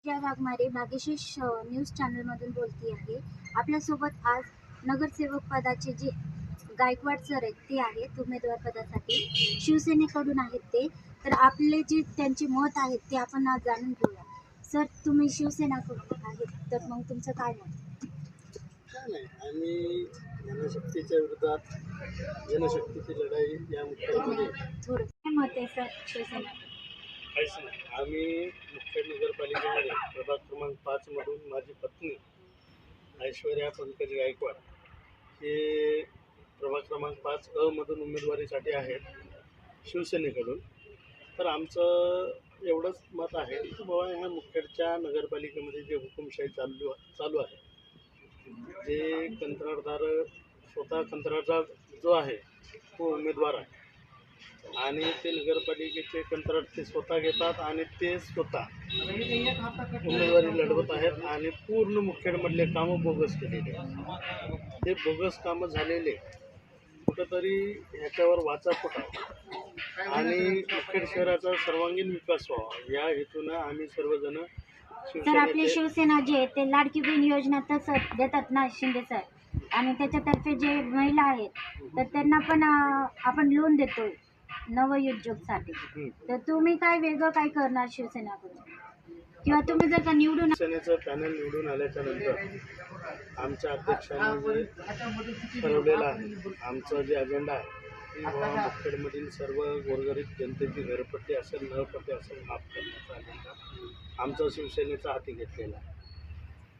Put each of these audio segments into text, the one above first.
Jaya Waghmare भाग्यशीष news चॅनलमधून बोलते आहे. आपल्यासोबत आज नगरसेवक पदाचे जे गायकवाड सर आहेत ते आहेत उमेदवार पदासाठी शिवसेनेकडून आहेत ते. तर आपले जे त्यांचे मत आहेत ते आपण आज जाणून घेऊया. सर, तुम्ही शिवसेनाकडून आहेत तर मग तुमचं काय मत? काय नाही, आम्ही जनशक्तीच्या विरोधात जनशक्तीची लढाई या मुख्यामध्ये थोडं काय मत आहे सर शिवसेना? काहीच नाही. आम्ही मुख्य नगरपालिकेमध्ये प्रभाग क्रमांक 5 मधून माझी पत्नी ऐश्वर्या पंकज गायकवाड हे प्रभाग क्रमांक 5 अ मधून उमेदवारीसाठी आहेत शिवसेनेकडून. तर आमचं एवढंच मत आहे की बाबा ह्या मुखेडच्या नगरपालिकेमध्ये जे हुकुमशाही चालू आहे, जे स्वतः कंत्राटदार जो आहे तो उमेदवार आहे आणि ते नगरपालिकेचे कंत्राट ते स्वतः घेतात आणि ते स्वतः उमेदवारी लढवत आहेत आणि पूर्ण मुखेडमधले कामं बोगस केलेले आहेत. ते बोगस कामं झालेले कुठंतरी ह्याच्यावर वाचा फुटावा आणि मुखेड शहराचा सर्वांगीण विकास व्हावा या हेतूनं आम्ही सर्वजण सर, आपली शिवसेना जे आहे ते लाडकी बहीण योजना तसं देतात ना शिंदे सर, आणि त्याच्यातर्फे जे महिला आहेत तर त्यांना पण आपण लोन देतोय नवउद्योगसाठी. तर तुम्ही काय वेगळं काय करणार शिवसेनाकडून, किंवा तुम्ही जर का निवडून शिवसेनेचं पॅनल निवडून आल्याच्या नंतर आमच्या अध्यक्षांनी जे ठरवलेलं आहे, आमचं जे अजेंडा आहे की बाबा मुखेडमधील सर्व गोरगरीब जनतेची घरपट्टी असेल नळपट्टी असेल माफ करण्याचा अजेंडा आमचा शिवसेनेचा हाती घेतलेला आहे.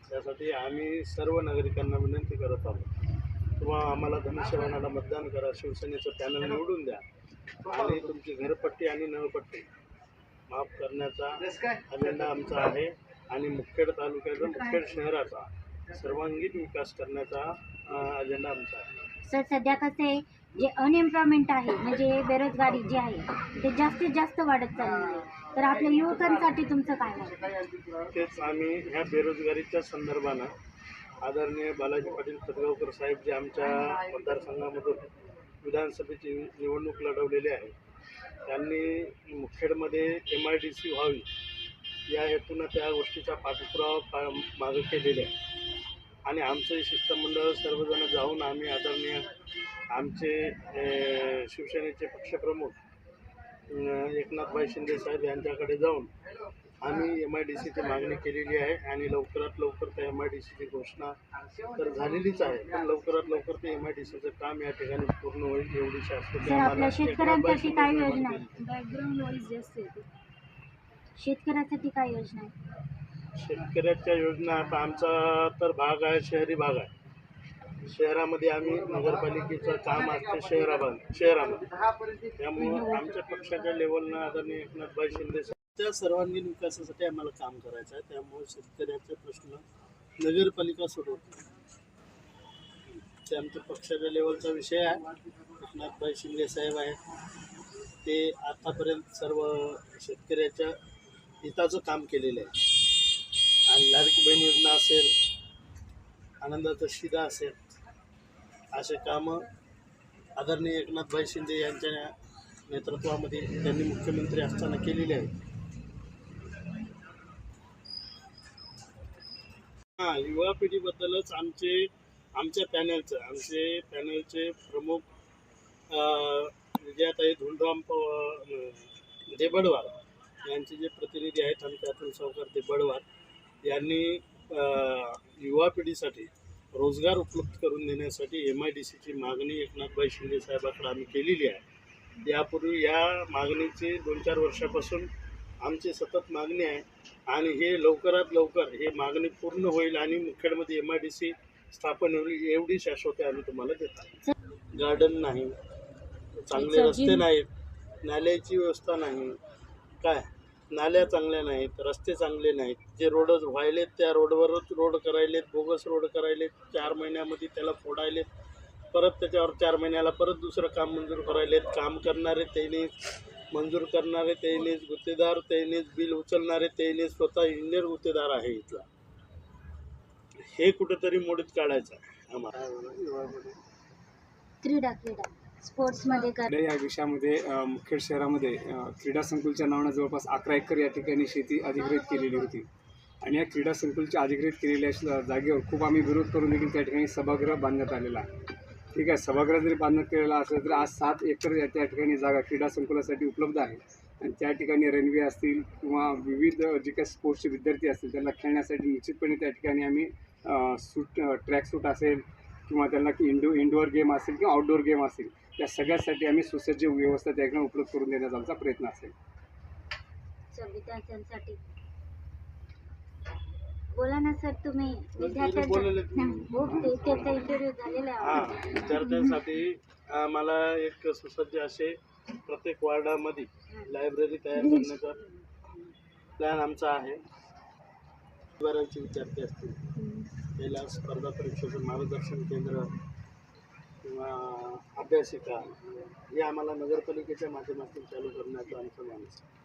त्यासाठी आम्ही सर्व नागरिकांना विनंती करत आहोत किंवा आम्हाला धनुष्यबाणाला मतदान करा, शिवसेनेचं पॅनल निवडून द्या आणि तुमची घरपट्टी आणि नळपट्टी माफ करण्याचा अजेंडा आमचा आहे आणि मुखेड तालुक्याचा मुखेड शहराचा सर्वांगीण विकास करण्याचा अजेंडा आमचा आहे. सर, सध्या कसं आहे, जे अनएम्प्लॉयमेंट आहे म्हणजे बेरोजगारी जी आहे ते जास्तीत जास्त वाढत चालली आहे. तर आपल्या युवकांसाठी तुमचं काय आहे? तेच आम्ही ह्या बेरोजगारीच्या संदर्भानं आदरणीय बालाजी पाटील खतगावकर साहेब जे आमच्या मतदारसंघामधून विधानसभेची निवडणूक लढवलेली आहे, त्यांनी मुखेडमध्ये MIDC व्हावी या हेतूनं त्या गोष्टीचा पाठपुरावा मागं केलेला आहे आणि आमचं शिष्टमंडळ सर्वजण जाऊन आम्ही आदरणीय आमचे शिवसेनेचे पक्षप्रमुख एकनाथभाई शिंदे साहेब यांच्याकडे जाऊन आम्ही MIDCची मागणी केलेली आहे आणि लवकरात लवकर त्या MIDCची घोषणा तर झालेलीच आहे, पण लवकरात लवकर ते MIDCचं काम या ठिकाणी पूर्ण होईल एवढी शाश्वती आपल्या शेतकऱ्यांसाठी काय योजना आहे? बॅकग्राऊंड नॉईज जास्त आहे. शेतकऱ्यासाठी काय योजना आहे? शेतकऱ्याच्या योजना आता आमचा तर भाग आहे शहरी भाग आहे. शहरामध्ये आम्ही नगरपालिकेचं काम असते शहरामध्ये, त्यामुळं आमच्या पक्षाच्या लेवलनं आदरणीय एकनाथभाई शिंदे त्या सर्वांगीण विकासासाठी आम्हाला काम करायचं आहे. त्यामुळे शेतकऱ्याचे प्रश्न नगरपालिका सोडवते ते आमच्या पक्षाच्या लेवलचा विषय आहे. एकनाथभाई शिंदे साहेब आहेत, ते आतापर्यंत सर्व शेतकऱ्याच्या हिताचं काम केलेलं आहे आणि लाडकी बहीण योजना असेल, आनंदाचा शिधा असेल, असे कामं आदरणीय एकनाथभाई शिंदे यांच्या नेतृत्वामध्ये त्यांनी मुख्यमंत्री असताना केलेले आहेत. युवा पिढीबद्दलच आमच्या पॅनलचे प्रमुख विजयाताई धुंडराम देबडवार यांचे जे प्रतिनिधी आहेत आमच्या अतुल सावकार देबडवार यांनी युवा पिढीसाठी रोजगार उपलब्ध करून देण्यासाठी MIDCची मागणी एकनाथभाई शिंदे साहेबांकडे आम्ही केलेली आहे. यापूर्वी या मागणीची 2-4 वर्षापासून आमची सतत मागणी आहे आणि हे लवकरात लवकर हे मागणी पूर्ण होईल आणि मुखेडमध्ये MIDC स्थापन होईल एवढी शाश्वती आम्ही तुम्हाला देतो. गार्डन नाही, चांगले रस्ते नाहीत, नाल्याची व्यवस्था नाही, काय नाल्या चांगल्या नाहीत, रस्ते चांगले नाहीत, जे रोड व्हायलेत त्या रोडवरच रोड करायलेत, बोगस रोड करायलेत, 4 महिन्यामध्ये त्याला फोडायलेत, परत त्याच्यावर 4 महिन्याला परत दुसरं काम मंजूर करायलेत. काम करणारे त्यानेच, मंजूर करणारे त्यानेच, गुत्तेदार त्यानेच, बिल उचलणारे त्यानेच, स्वतः इंजिनियर गुत्तेदार आहे इथला. हे कुठंतरी मोडीत काढायचं आहे आम्हाला. क्रीडा स्पोर्ट्समध्ये या विषयामध्ये मुखेड शहरामध्ये क्रीडा संकुलच्या नावानं जवळपास 11 एकर या ठिकाणी शेती अधिग्रहित केलेली होती आणि या क्रीडा संकुलच्या अधिकृत केलेल्या जागेवर खूप आम्ही विरोध करून देखील त्या ठिकाणी सभागृह बांधण्यात आलेला आहे. ठीक आहे, सभागृह जरी बांधण्यात केलेला असेल तर आज 7 एकर त्या ठिकाणी जागा क्रीडा संकुलासाठी उपलब्ध आहे आणि त्या ठिकाणी रनवे असतील किंवा विविध जे काही स्पोर्ट्सचे विद्यार्थी असतील त्यांना खेळण्यासाठी निश्चितपणे त्या ठिकाणी आम्ही ट्रॅक सूट असेल किंवा त्यांना इंडोअर गेम असेल किंवा आउटडोअर गेम असेल त्या सगळ्यासाठी आम्ही सुसज्ज व्यवस्था त्या ठिकाणी उपलब्ध करून देण्याचा आमचा प्रयत्न असेल. विद्यार्थ्यांसाठी बोला ना सर, तुम्ही बोललेले त्यांचा इंटरव्ह्यू झालेला हां, आहे. विद्यार्थ्यांसाठी आम्हाला एक सुसज्ज असे प्रत्येक वार्डामध्ये लायब्ररी तयार करण्याचा प्लॅन आमचा आहे. बऱ्याच विद्यार्थी असतील त्याला स्पर्धा परीक्षेचं मार्गदर्शन केंद्र किंवा अभ्यासिका हे आम्हाला नगरपालिकेच्या माध्यमातून चालू करण्याचं आमचं मानस आहे.